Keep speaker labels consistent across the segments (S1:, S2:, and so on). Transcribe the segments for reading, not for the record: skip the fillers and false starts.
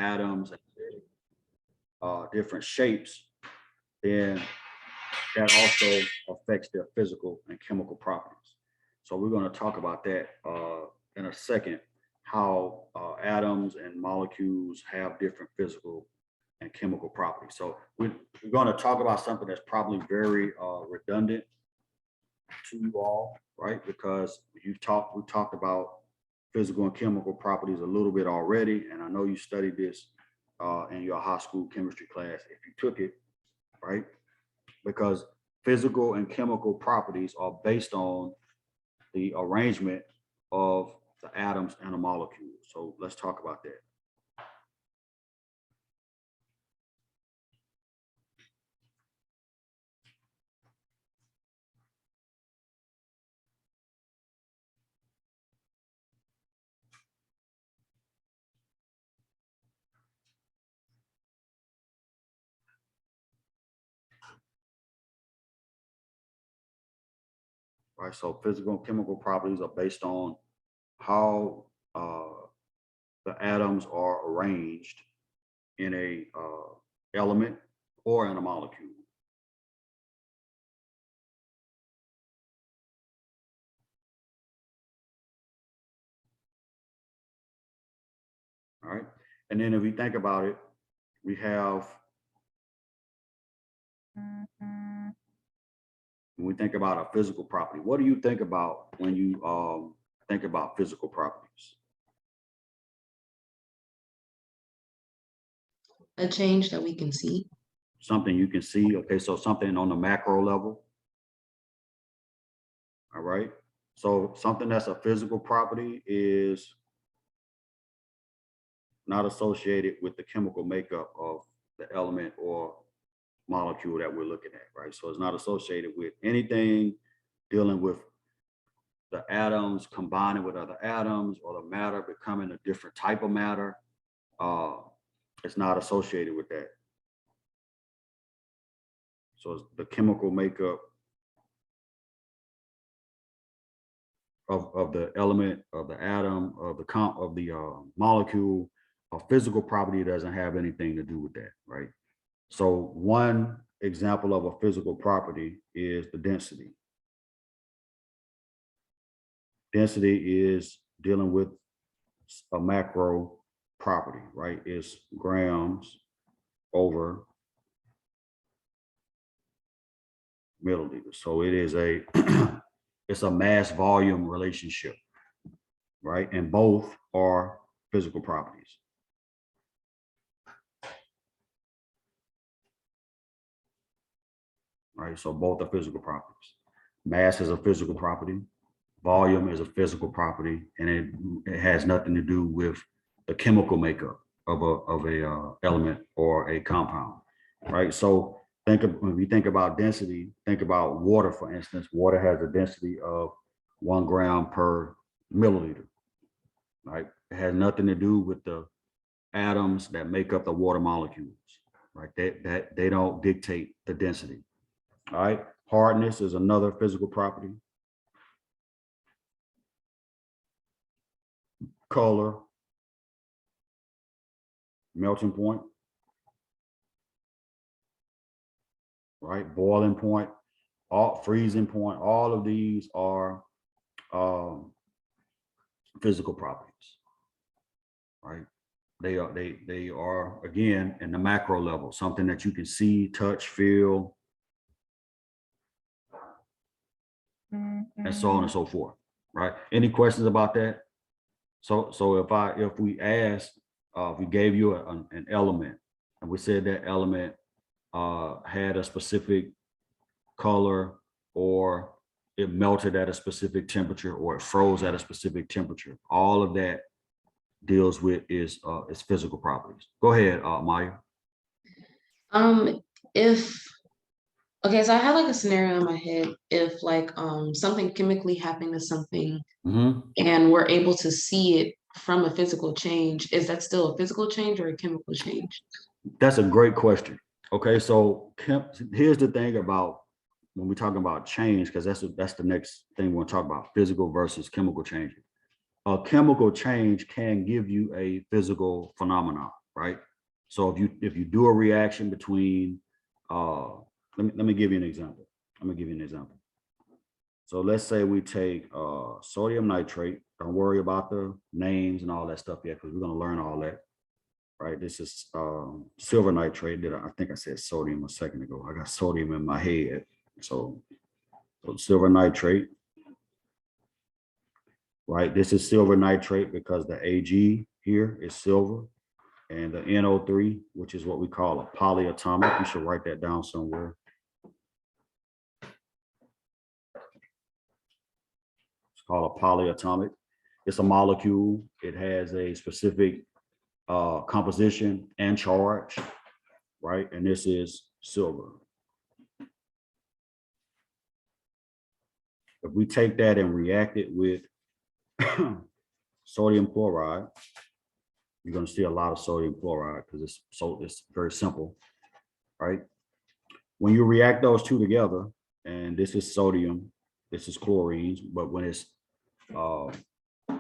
S1: atoms, different shapes, then that also affects their physical and chemical properties. So we're going to talk about that in a second, how atoms and molecules have different physical and chemical properties. So we're going to talk about something that's probably very redundant to you all, right? Because we talked about physical and chemical properties a little bit already, and I know you studied this in your high school chemistry class if you took it, right? Because physical and chemical properties are based on the arrangement of the atoms and a molecule. So let's talk about that. Right, so physical and chemical properties are based on how the atoms are arranged in a element or in a molecule. All right, and then if we think about it, we have, when we think about a physical property, what do you think about when you think about physical properties?
S2: A change that we can see.
S1: Something you can see. Okay, so something on the macro level. All right, so something that's a physical property is not associated with the chemical makeup of the element or molecule that we're looking at, right? So it's not associated with anything dealing with the atoms combining with other atoms or the matter becoming a different type of matter. It's not associated with that. So it's the chemical makeup of the element, of the atom, of the molecule. A physical property doesn't have anything to do with that, right? So one example of a physical property is the density. Density is dealing with a macro property, right? It's grams over milliliters. So it is a it's a mass volume relationship, right? And both are physical properties. Right, so both are physical properties. Mass is a physical property, volume is a physical property, and it has nothing to do with the chemical makeup of a element or a compound, right? So when we think about density, think about water, for instance. Water has a density of 1 gram per milliliter, right? It has nothing to do with the atoms that make up the water molecules, right? They don't dictate the density. All right, hardness is another physical property. Color, melting point, right? Boiling point, freezing point, all of these are physical properties, right? They are again in the macro level, something that you can see, touch, feel, and so on and so forth, right? Any questions about that? So if we asked, if we gave you an element and we said that element had a specific color, or it melted at a specific temperature, or it froze at a specific temperature, all of that deals with is physical properties. Go ahead, Maya.
S2: Okay, so I had like a scenario in my head. If like something chemically happened to something and we're able to see it from a physical change, is that still a physical change or a chemical change?
S1: That's a great question. Okay, so here's the thing about when we're talking about change, because that's the next thing we'll talk about, physical versus chemical changes. A chemical change can give you a physical phenomenon, right? So if you do a reaction between, let me give you an example. I'm gonna give you an example. So let's say we take sodium nitrate. Don't worry about the names and all that stuff yet, because we're gonna learn all that, right? This is silver nitrate. I think I said sodium a second ago. I got sodium in my head. So silver nitrate, right? This is silver nitrate because the Ag here is silver, and the NO3, which is what we call a polyatomic. You should write that down somewhere. It's called a polyatomic. It's a molecule. It has a specific composition and charge, right? And this is silver. If we take that and react it with sodium chloride, you're going to see a lot of sodium chloride because it's very simple, right? When you react those two together, and this is sodium, this is chlorines, but when it's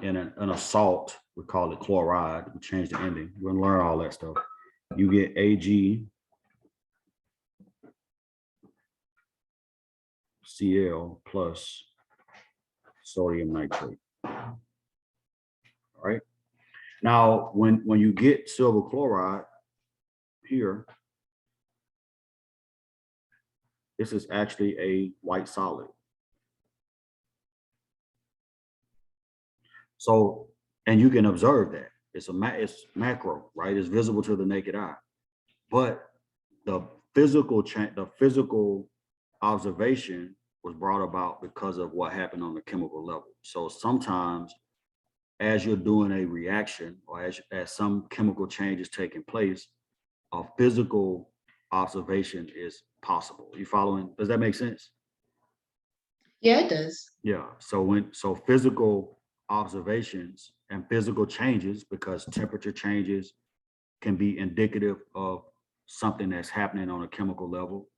S1: in a salt, we call it chloride. We change the ending. We're going to learn all that stuff. You get Ag Cl plus sodium nitrate. All right. Now, when you get silver chloride here, this is actually a white solid. So, and you can observe that it's macro, right? It's visible to the naked eye, but the physical observation was brought about because of what happened on the chemical level. So sometimes as you're doing a reaction or as some chemical change is taking place, a physical observation is possible. You following? Does that make sense?
S2: Yeah, it does.
S1: Yeah. So physical observations and physical changes, because temperature changes can be indicative of something that's happening on a chemical level.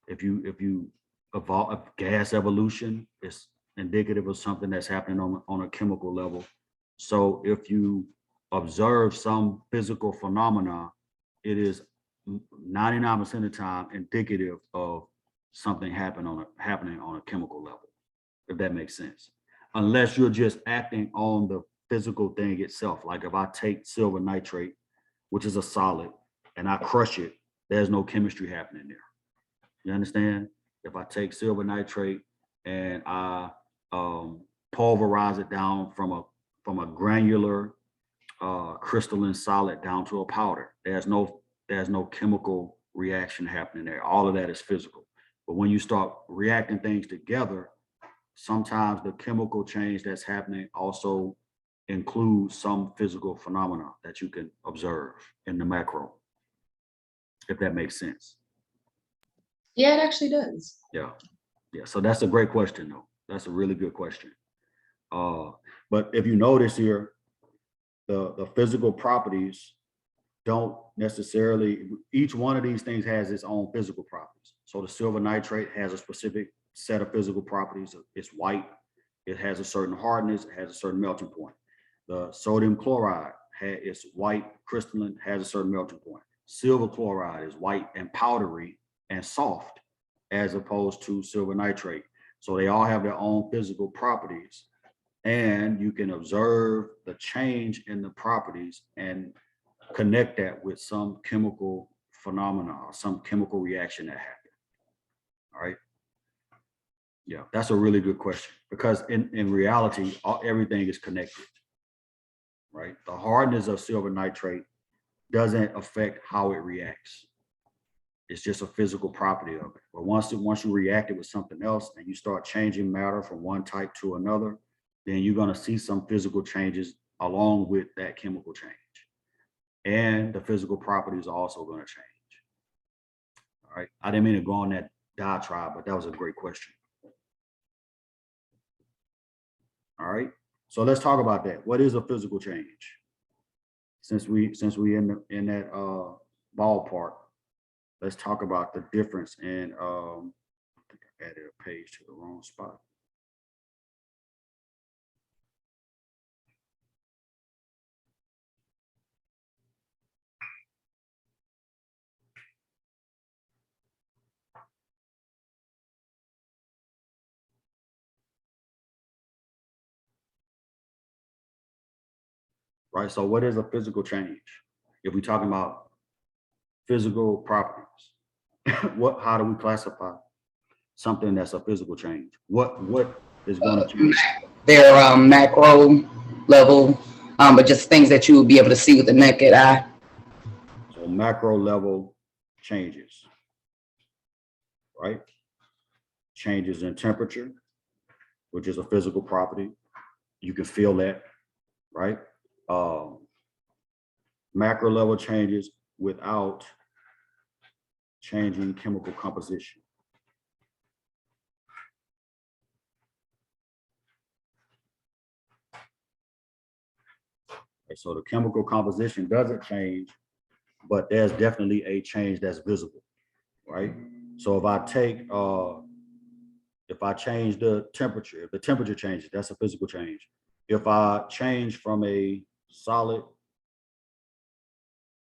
S1: If you evolve gas evolution, is indicative of something that's happening on a chemical level. So if you observe some physical phenomena, it is 99% of the time indicative of something happening on a chemical level, if that makes sense. Unless you're just acting on the physical thing itself. Like if I take silver nitrate, which is a solid, and I crush it, there's no chemistry happening there. You understand? If I take silver nitrate and I pulverize it down from a granular crystalline solid down to a powder, there's no chemical reaction happening there. All of that is physical. But when you start reacting things together, sometimes the chemical change that's happening also includes some physical phenomena that you can observe in the macro, if that makes sense.
S2: Yeah, it actually does.
S1: Yeah. So that's a great question, though. That's a really good question. But if you notice here, the physical properties don't necessarily, each one of these things has its own physical properties. So the silver nitrate has a specific set of physical properties. It's white. It has a certain hardness. It has a certain melting point. The sodium chloride is white, crystalline, has a certain melting point. Silver chloride is white and powdery and soft, as opposed to silver nitrate. So they all have their own physical properties, and you can observe the change in the properties and connect that with some chemical phenomena or some chemical reaction that happened. All right. Yeah, that's a really good question, because in reality, everything is connected, right? The hardness of silver nitrate doesn't affect how it reacts. It's just a physical property of it. But once you react it with something else and you start changing matter from one type to another, then you're going to see some physical changes along with that chemical change. And the physical properties are also going to change. All right. I didn't mean to go on that diatribe, but that was a great question. All right. So let's talk about that. What is a physical change? Since we in that ballpark, let's talk about the difference in I think I added a page to the wrong spot. right? So what is a physical change? If we're talking about physical properties, how do we classify something that's a physical change? What is going to change?
S3: They're macro level, but just things that you would be able to see with the naked eye.
S1: So macro level changes, right? Changes in temperature, which is a physical property. You can feel that, right? Macro level changes without changing chemical composition. Okay, so the chemical composition doesn't change, but there's definitely a change that's visible, right? So if I change the temperature, if the temperature changes, that's a physical change. If I change from a solid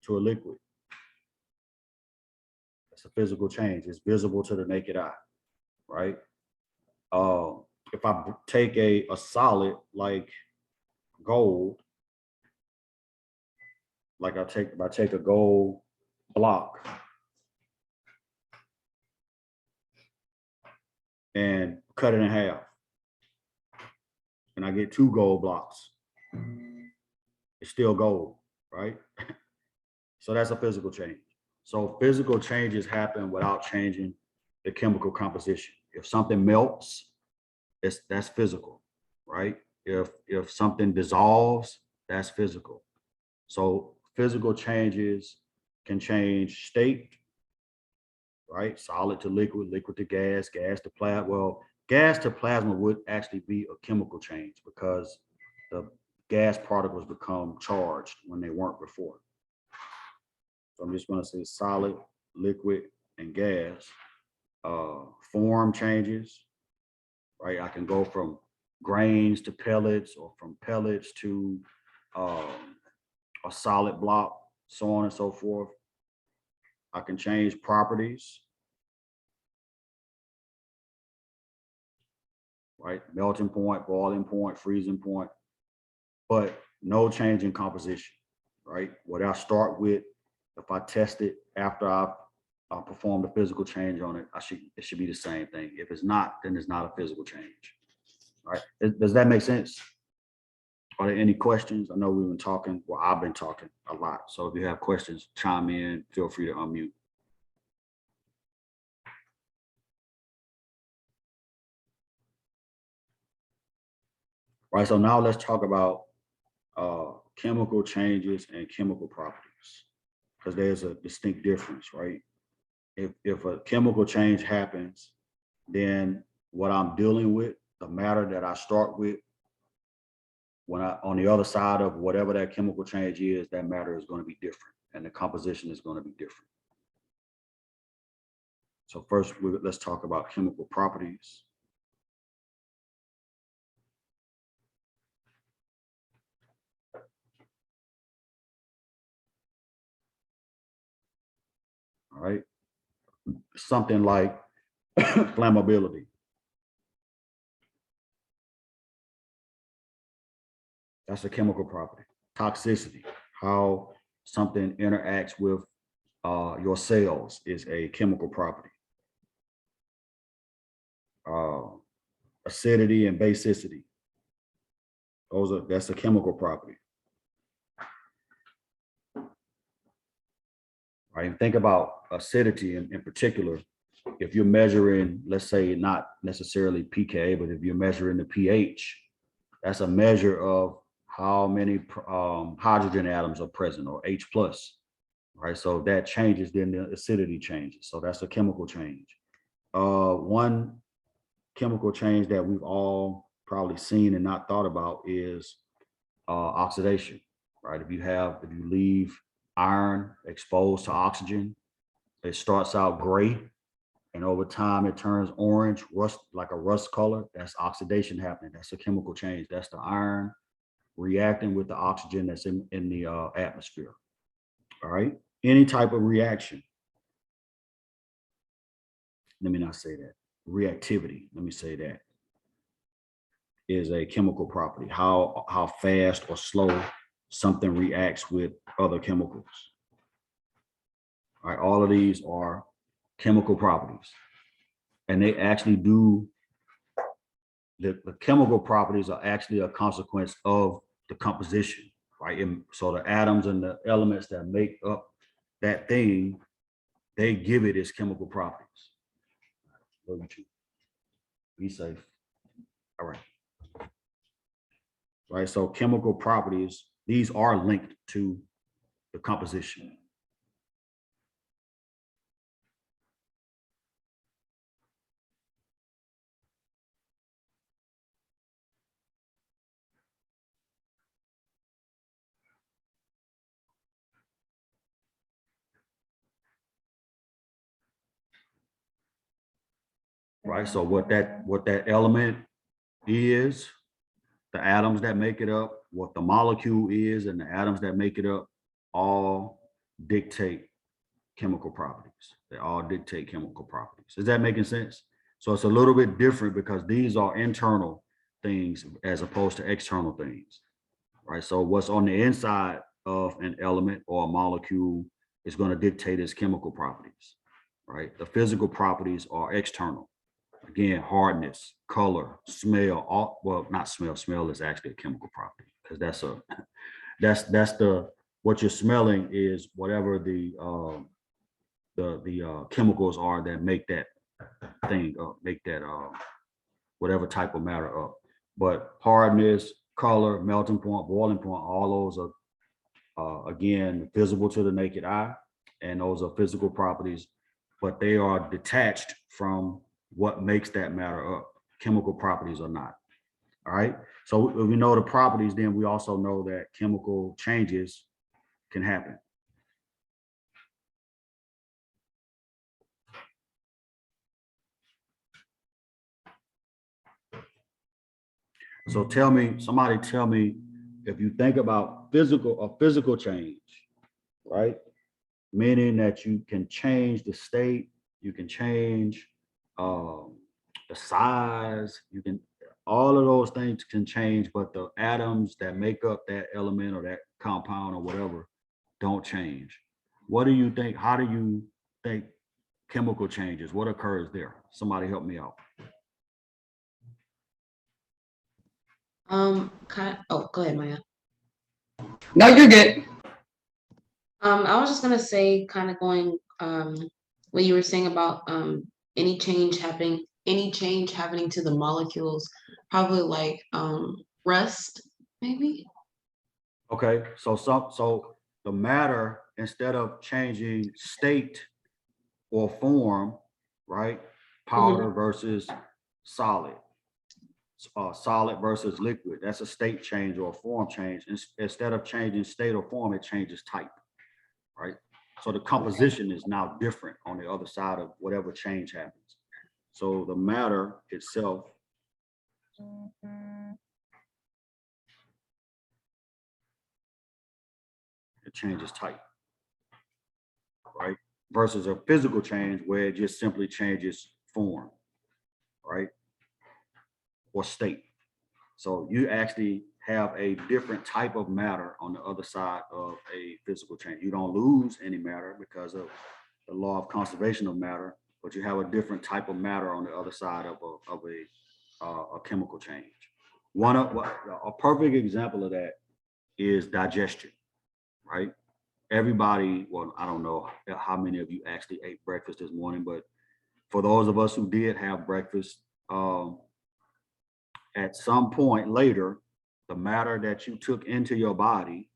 S1: to a liquid, that's a physical change. It's visible to the naked eye, right? If I take a solid like gold, like if I take a gold block and cut it in half, and I get 2 gold blocks, it's still gold, right? So that's a physical change. So physical changes happen without changing the chemical composition. If something melts, that's physical, right? If something dissolves, that's physical. So physical changes can change state, right? Solid to liquid, liquid to gas, gas to plasma. Well, gas to plasma would actually be a chemical change because the gas particles become charged when they weren't before. So I'm just going to say solid, liquid, and gas. Form changes, right? I can go from grains to pellets, or from pellets to a solid block, so on and so forth. I can change properties, right? Melting point, boiling point, freezing point, but no change in composition, right? What I start with, if I test it after I've performed a physical change on it, it should be the same thing. If it's not, then it's not a physical change, right? Does that make sense? Are there any questions? I know we've been talking, well, I've been talking a lot. So if you have questions, chime in, feel free to unmute. Right, so now let's talk about chemical changes and chemical properties, because there's a distinct difference, right? If a chemical change happens, then what I'm dealing with, the matter that I start with, when on the other side of whatever that chemical change is, that matter is going to be different, and the composition is going to be different. So first, let's talk about chemical properties. All right, something like flammability. That's a chemical property. Toxicity, how something interacts with your cells, is a chemical property. Acidity and basicity, that's a chemical property. Right, and think about acidity in particular. If you're measuring, let's say not necessarily pKa, but if you're measuring the pH, that's a measure of how many hydrogen atoms are present, or H plus, right? So if that changes, then the acidity changes. So that's a chemical change. One chemical change that we've all probably seen and not thought about is oxidation, right? If you leave iron exposed to oxygen, it starts out gray, and over time it turns orange, rust, like a rust color. That's oxidation happening. That's a chemical change. That's the iron reacting with the oxygen that's in the atmosphere. All right. Any type of reaction. Let me not say that. Reactivity. Let me say that is a chemical property. How fast or slow something reacts with other chemicals. All right, all of these are chemical properties. And they actually do, the chemical properties are actually a consequence of the composition, right? And so the atoms and the elements that make up that thing, they give it its chemical properties. Look at you. Be safe. All right. Right, so chemical properties, these are linked to the composition. Right, so what that element is, the atoms that make it up, what the molecule is, and the atoms that make it up, all dictate chemical properties. They all dictate chemical properties. Is that making sense? So it's a little bit different because these are internal things as opposed to external things, right? So what's on the inside of an element or a molecule is going to dictate its chemical properties, right? The physical properties are external. Again, hardness, color, smell, all, well, not smell, smell is actually a chemical property because that's the, what you're smelling is whatever the chemicals are that make that thing up, make that whatever type of matter up. But hardness, color, melting point, boiling point, all those are again visible to the naked eye, and those are physical properties, but they are detached from what makes that matter up. Chemical properties are not. All right. So if we know the properties, then we also know that chemical changes can happen. So somebody tell me, if you think about a physical change, right? Meaning that you can change the state, you can change the size, all of those things can change, but the atoms that make up that element or that compound or whatever don't change. What do you think? How do you think chemical changes? What occurs there? Somebody help me out.
S2: Oh, go ahead, Maya.
S3: No, you're good.
S2: I was just gonna say, kind of going what you were saying about any change happening to the molecules, probably like rust, maybe.
S1: Okay, so the matter, instead of changing state or form, right? Powder versus solid, solid versus liquid. That's a state change or a form change. Instead of changing state or form, it changes type, right? So the composition is now different on the other side of whatever change happens. So the matter itself it changes type, right? Versus a physical change where it just simply changes form, right? Or state. So you actually have a different type of matter on the other side of a physical change. You don't lose any matter because of the law of conservation of matter, but you have a different type of matter on the other side of a chemical change. A perfect example of that is digestion, right? Everybody, well, I don't know how many of you actually ate breakfast this morning, but for those of us who did have breakfast, at some point later, the matter that you took into your body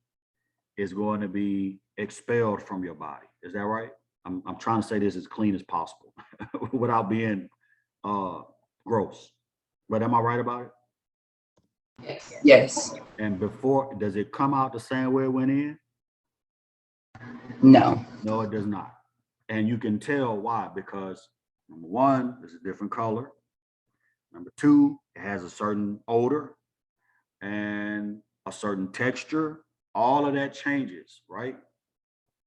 S1: is going to be expelled from your body. Is that right? I'm trying to say this as clean as possible without being gross. But am I right about it?
S2: Yes.
S3: Yes.
S1: And before, does it come out the same way it went in?
S3: No.
S1: No, it does not. And you can tell why, because number one, it's a different color. Number two, it has a certain odor and a certain texture. All of that changes, right?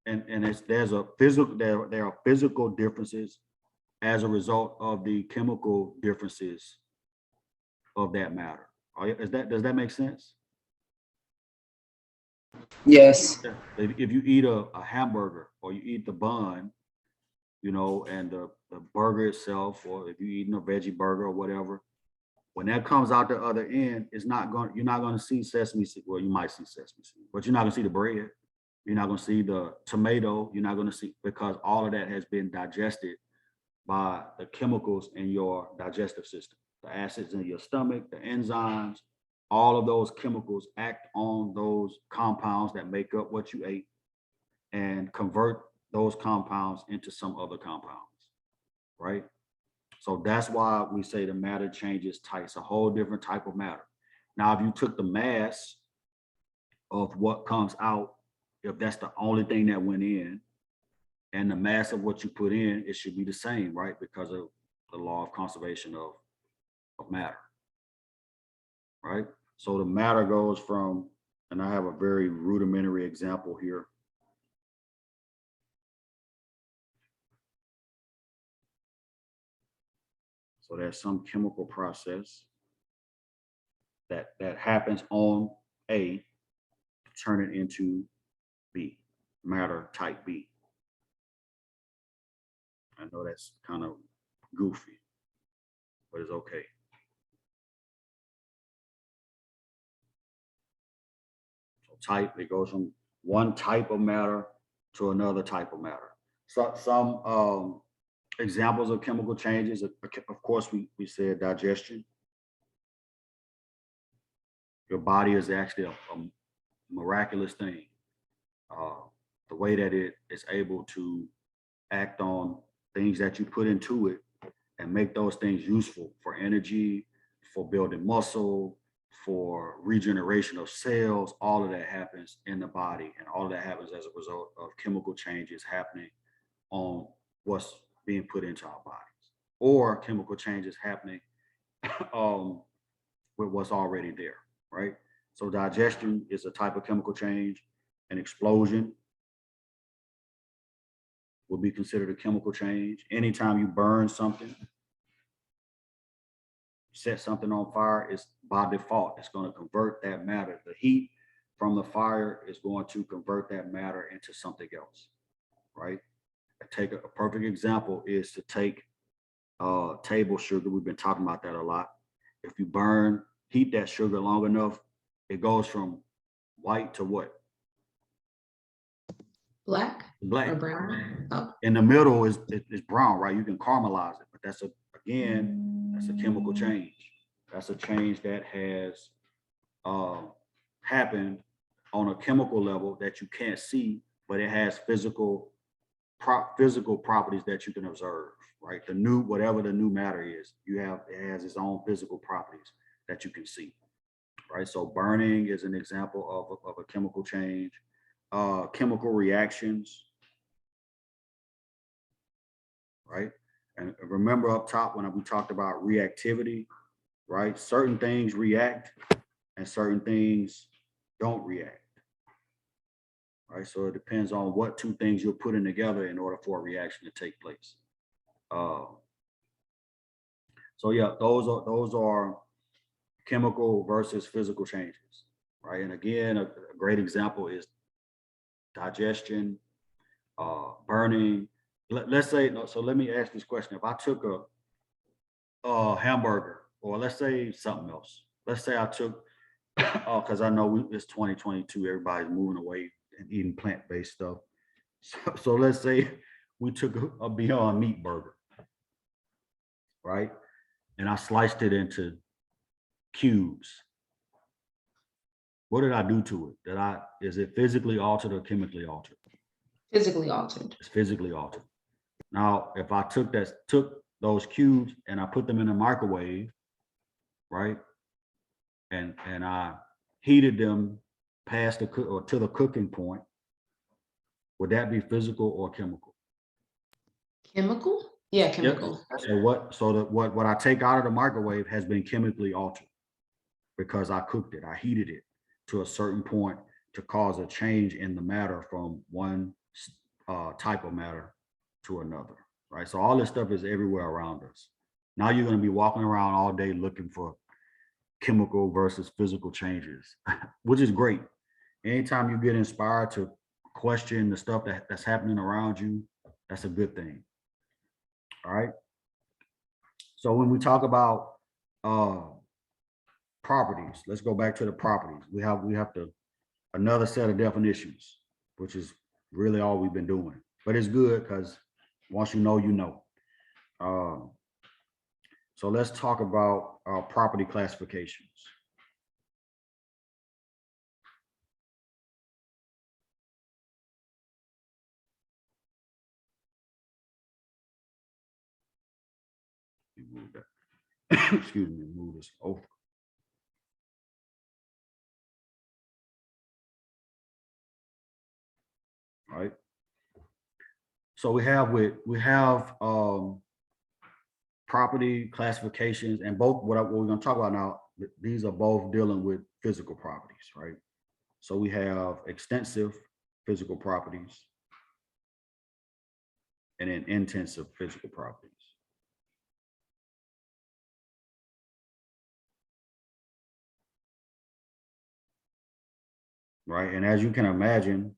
S1: And there are physical differences as a result of the chemical differences of that matter. Does that make sense?
S3: Yes.
S1: If you eat a hamburger or you eat the bun, and the burger itself, or if you're eating a veggie burger or whatever, when that comes out the other end, you're not going to see sesame seed. Well, you might see sesame seed, but you're not going to see the bread. You're not going to see the tomato. You're not going to see, because all of that has been digested by the chemicals in your digestive system, the acids in your stomach, the enzymes, all of those chemicals act on those compounds that make up what you ate and convert those compounds into some other compounds, right? So that's why we say the matter changes type. It's a whole different type of matter. Now, if you took the mass of what comes out, if that's the only thing that went in, and the mass of what you put in, it should be the same, right? Because of the law of conservation of matter, right? So the matter goes from, and I have a very rudimentary example here. So there's some chemical process that happens on A to turn it into B, matter type B. I know that's kind of goofy, but it's okay. So type, it goes from one type of matter to another type of matter. So some examples of chemical changes, of course, we said digestion. Your body is actually a miraculous thing. The way that it is able to act on things that you put into it and make those things useful for energy, for building muscle, for regeneration of cells. All of that happens in the body, and all of that happens as a result of chemical changes happening on what's being put into our bodies, or chemical changes happening with what's already there, right? So digestion is a type of chemical change. An explosion will be considered a chemical change. Anytime you burn something, set something on fire, is by default, it's going to convert that matter. The heat from the fire is going to convert that matter into something else, right? Take a perfect example is to take table sugar. We've been talking about that a lot. If you heat that sugar long enough, it goes from white to what?
S2: Black.
S1: Black.
S2: Or brown. Oh.
S1: In the middle is brown, right? You can caramelize it, but that's a chemical change. That's a change that has happened on a chemical level that you can't see, but it has physical properties that you can observe, right? Whatever the new matter is, it has its own physical properties that you can see, right? So burning is an example of a chemical change. Chemical reactions, right? And remember up top when we talked about reactivity, right? Certain things react and certain things don't react, right? So it depends on what two things you're putting together in order for a reaction to take place. So yeah, those are chemical versus physical changes, right? And again, a great example is digestion, burning. Let's say, so let me ask this question. If I took a hamburger, or let's say something else. Let's say I took, because I know it's 2022, everybody's moving away and eating plant-based stuff. So let's say we took a Beyond Meat burger, right? And I sliced it into cubes. What did I do to it? Is it physically altered or chemically altered?
S2: Physically altered.
S1: It's physically altered. Now, if I took those cubes and I put them in a microwave, right? And I heated them past to the cooking point, would that be physical or chemical?
S2: Chemical? Yeah, chemical.
S1: Yep. So what I take out of the microwave has been chemically altered because I cooked it. I heated it to a certain point to cause a change in the matter from one type of matter to another, right? So all this stuff is everywhere around us. Now you're going to be walking around all day looking for chemical versus physical changes, which is great. anytime you get inspired to question the stuff that's happening around you, that's a good thing. All right. So when we talk about properties, let's go back to the properties. We have to another set of definitions, which is really all we've been doing. But it's good because once you know, you know. So let's talk about property classifications. Move that. Excuse me, move this over. All right. So we have property classifications, and both what we're going to talk about now, these are both dealing with physical properties, right? So we have extensive physical properties and then intensive physical properties. Right, and as you can imagine,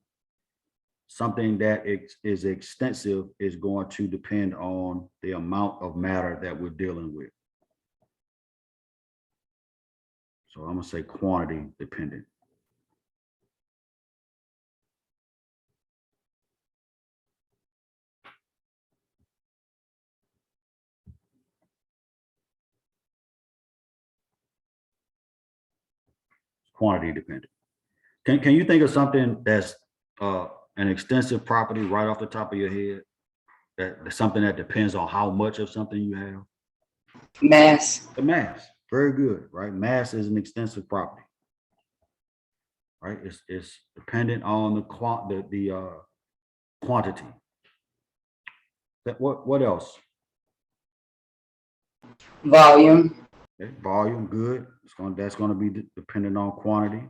S1: something that is extensive is going to depend on the amount of matter that we're dealing with. So I'm gonna say quantity dependent. Quantity dependent. Can you think of something that's an extensive property right off the top of your head? That's something that depends on how much of something you have?
S3: Mass.
S1: The mass. Very good, right? Mass is an extensive property. Right? It's dependent on the quantity. What else?
S3: Volume.
S1: Okay, volume, good. That's going to be dependent on quantity,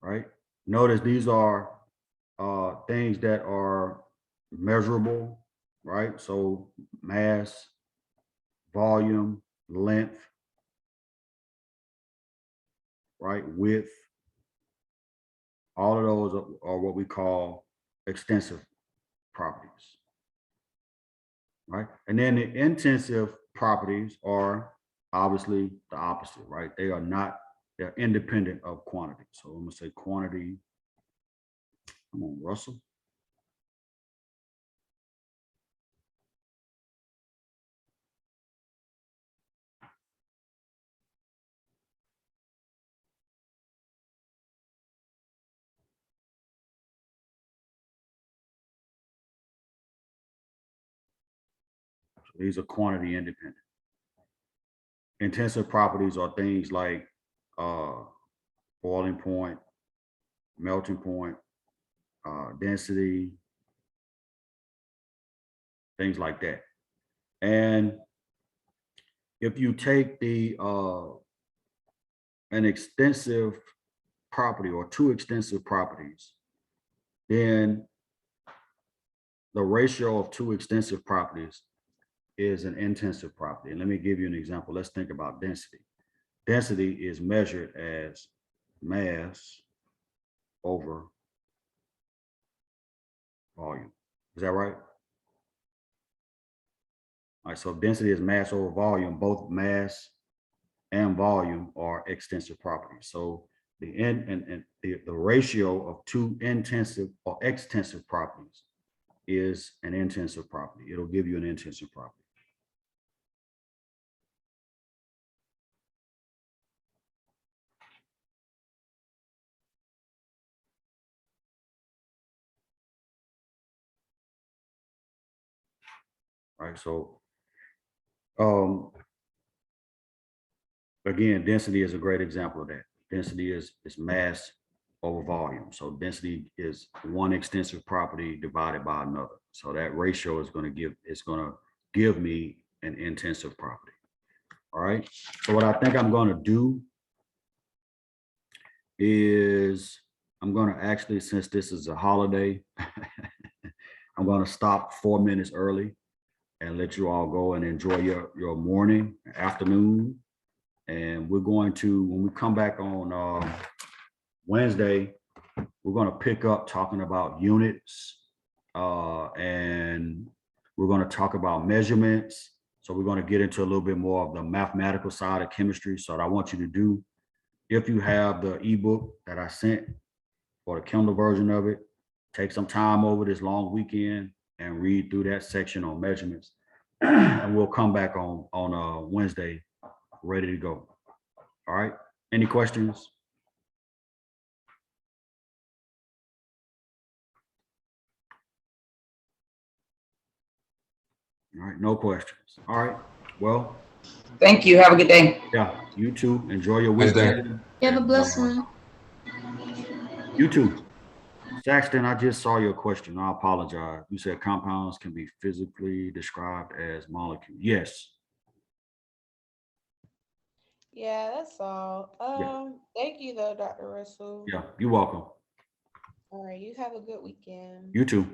S1: right? Notice these are things that are measurable, right? So mass, volume, length, right? Width. All of those are what we call extensive properties, right? And then the intensive properties are obviously the opposite, right? They're independent of quantity. So I'm gonna say quantity. Come on, Russell. So these are quantity independent. Intensive properties are things like boiling point, melting point, density, things like that. And if you take an extensive property or two extensive properties, then the ratio of two extensive properties is an intensive property. And let me give you an example. Let's think about density. Density is measured as mass over volume. Is that right? All right, so density is mass over volume. Both mass and volume are extensive properties. So the ratio of two intensive or extensive properties is an intensive property. It'll give you an intensive property. Right. So again, density is a great example of that. Density is mass over volume. So density is one extensive property divided by another. So that ratio is going to give me an intensive property. All right. So what I think I'm going to do is I'm going to actually, since this is a holiday, I'm going to stop 4 minutes early and let you all go and enjoy your morning, afternoon. And we're going to, when we come back on Wednesday, we're going to pick up talking about units, and we're going to talk about measurements. So we're going to get into a little bit more of the mathematical side of chemistry. So what I want you to do, if you have the ebook that I sent or the Kindle version of it, take some time over this long weekend and read through that section on measurements. And we'll come back on Wednesday ready to go. All right. Any questions? All right, no questions. All right. Well,
S3: Thank you. Have a good day.
S1: yeah, you too. Enjoy your
S4: Wednesday.
S1: weekend.
S2: You have a
S1: And,
S2: blessed one.
S1: you too. Saxton, I just saw your question. I apologize. You said compounds can be physically described as molecules. Yes.
S5: Yeah, that's all. Thank you though, Dr. Russell.
S1: Yeah, you're welcome.
S5: All right, you have a good weekend.
S1: You too.